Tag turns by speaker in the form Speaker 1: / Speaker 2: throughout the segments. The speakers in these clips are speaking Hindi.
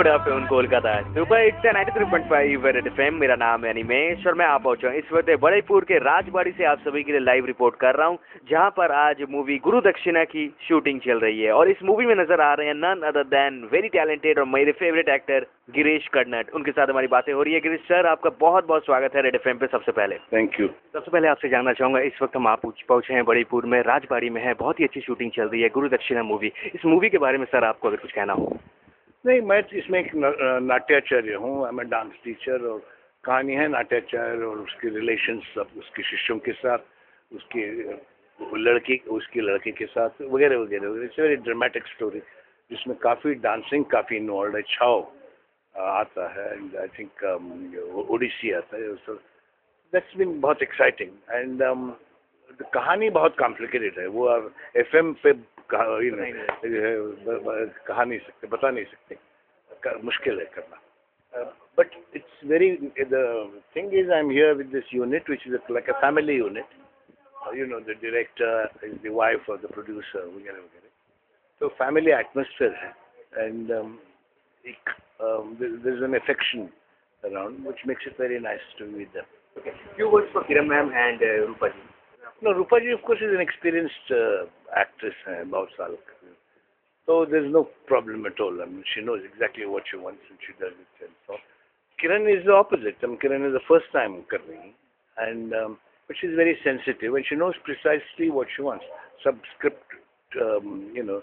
Speaker 1: Good afternoon Kolkata. Super it's 93.5 red FM. मेरा नाम है अनिमेश और मैं आप पहुंचा हूँ इस वक्त बड़ेपुर के राजबाड़ी से आप सभी के लिए लाइव रिपोर्ट कर रहा हूँ, जहां पर आज मूवी गुरु दक्षिणा की शूटिंग चल रही है। और इस मूवी में नजर आ रहे हैं none other than very talented और मेरे फेवरेट एक्टर गिरीश कर्नाड। उनके साथ हमारी बातें हो रही है। गिरीश सर, आपका बहुत बहुत स्वागत है रेड एफएम पे। सबसे पहले
Speaker 2: थैंक यू।
Speaker 1: सबसे पहले आपसे जानना चाहूंगा, इस वक्त हम आप पहुंचे हैं बड़ेपुर में, राजबाड़ी में है, बहुत ही अच्छी शूटिंग चल रही है गुरु दक्षिणा मूवी। इस मूवी के बारे में सर आपको अगर कुछ कहना हो।
Speaker 2: नहीं, मैं इसमें एक नाट्याचार्य हूँ, मैं डांस टीचर, और कहानी है नाट्याचार्य और उसके रिलेशंस सब उसके शिष्यों के साथ, उसके उसकी लड़के के साथ वगैरह वगैरह वगैरह। इट्स वेरी ड्रामेटिक स्टोरी जिसमें काफ़ी डांसिंग काफ़ी इन्वॉल्व है। छाव आता है, आई थिंक ओडिसी आता है, सो दैट्स बीन बहुत एक्साइटिंग। एंड कहानी बहुत कॉम्प्लिकेटेड है, वो एफएम पे कहा नहीं सकते, बता नहीं सकते, मुश्किल है करना। But it's very, the thing is I am here with this unit which is like a family unit, you know, the director is the wife of the producer वगैरह वगैरह। तो फैमिली एटमॉस्फेयर है, and there is an affection around which makes it very nice to be with them.
Speaker 1: Okay. Few words for Kiran ma'am and Rupa ji.
Speaker 2: No, Rupa ji of course is an experienced actress, बहुत साल, so there's no problem at all. I mean, she knows exactly what she wants and she does it. And so Kiran is the opposite. Kiran is the first time कर रही है, and but she's very sensitive and she knows precisely what she wants. सब script you know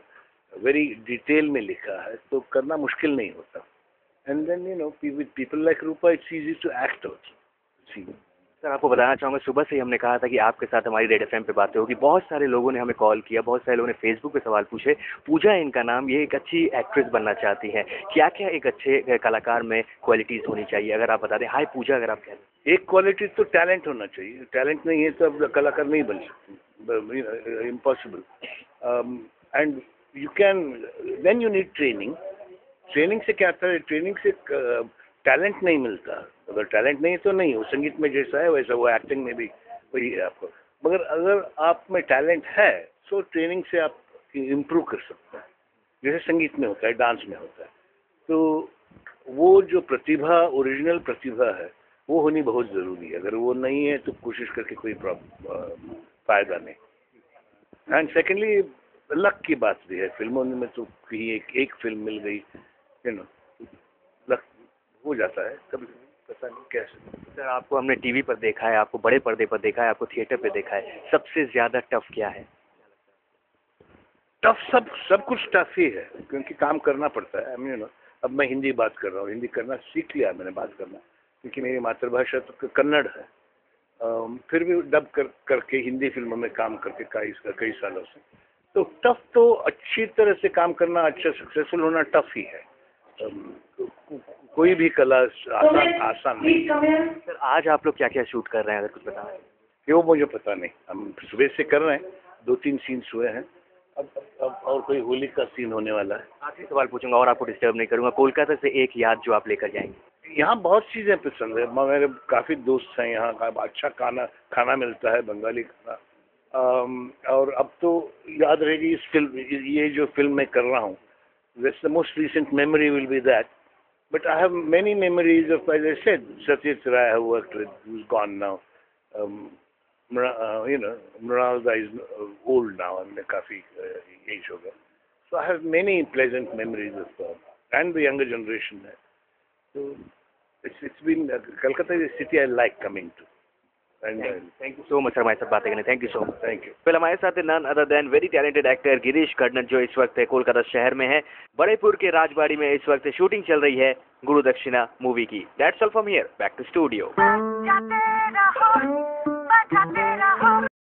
Speaker 2: very detail में लिखा है, तो करना मुश्किल नहीं होता. And then, you know, with people like Rupa, it's easy to act also. See.
Speaker 1: Sir, आपको बताना चाहूँगा, सुबह से ही हमने कहा था कि आपके साथ हमारी रेड एफएम पे बातें होगी। बहुत सारे लोगों ने हमें कॉल किया, बहुत सारे लोगों ने फेसबुक पे सवाल पूछे। पूजा इनका नाम, ये एक अच्छी एक्ट्रेस बनना चाहती हैं, क्या क्या एक अच्छे कलाकार में क्वालिटीज़ होनी चाहिए, अगर आप बता दें। हाय पूजा, अगर आप कह दें।
Speaker 2: एक क्वालिटी तो टैलेंट होना चाहिए, टैलेंट नहीं है तो अब कलाकार नहीं बन सकते, impossible. And you can, then you need training. Training से क्या आता है, ट्रेनिंग से टैलेंट नहीं मिलता। अगर टैलेंट नहीं है तो नहीं हो, संगीत में जैसा है वैसा वो एक्टिंग में भी वही है आपको। मगर अगर आप में टैलेंट है तो ट्रेनिंग से आप इम्प्रूव कर सकते हैं, जैसे संगीत में होता है, डांस में होता है। तो वो जो प्रतिभा, ओरिजिनल प्रतिभा है, वो होनी बहुत ज़रूरी है। अगर वो नहीं है तो कोशिश करके कोई फ़ायदा नहीं। एंड सेकेंडली लक की बात भी है, फिल्मों में तो कहीं एक फिल्म मिल गई, यू नो, लक हो जाता है कभी, पता नहीं कैसे।
Speaker 1: सर, आपको हमने टीवी पर देखा है, आपको बड़े पर्दे पर देखा है, आपको थिएटर पे देखा है, सबसे ज़्यादा टफ क्या है?
Speaker 2: टफ सब कुछ टफ ही है, क्योंकि काम करना पड़ता है। यू नो, अब मैं हिंदी बात कर रहा हूँ, हिंदी करना सीख लिया मैंने, बात करना, क्योंकि मेरी मातृभाषा तो कन्नड़ है। फिर भी डब करके हिंदी फिल्मों में काम करके कई सालों से, तो टफ तो अच्छी तरह से काम करना, अच्छा सक्सेसफुल होना टफ ही है। कोई भी कला आसान नहीं।
Speaker 1: सर, आज आप लोग क्या क्या शूट कर रहे हैं, अगर कुछ बताएं।
Speaker 2: ये वो मुझे पता नहीं, हम सुबह से कर रहे हैं, 2-3 सीन्स हुए हैं, अब और कोई होली का सीन होने वाला है।
Speaker 1: आखिरी सवाल पूछूंगा और आपको डिस्टर्ब नहीं करूंगा, कोलकाता से एक याद जो आप लेकर जाएंगे।
Speaker 2: यहाँ बहुत चीज़ें पसंद है, मेरे काफ़ी दोस्त हैं यहाँ का, अच्छा खाना मिलता है, बंगाली खाना। और अब तो याद रहेगी इस फिल्म, ये जो फिल्म मैं कर रहा हूँ, that's the most recent memory will be that. But I have many memories of, as I said, Satyajit Ray I have worked with, who's gone now. You know, Mrinalda is old now, and काफी age हो गया. So I have many pleasant memories of and the younger generation. So it's been Kolkata is a city I like coming to. And
Speaker 1: thank you so much sir, हमारे साथ बातें करने। Thank you so much.
Speaker 2: Thank you.
Speaker 1: फिर हमारे साथ none other than very talented actor Girish Karnad, जो इस वक्त कोलकाता शहर में है, बड़ेपुर के राजबाड़ी में इस वक्त शूटिंग चल रही है गुरु दक्षिणा मूवी की। That's all from here, back to studio.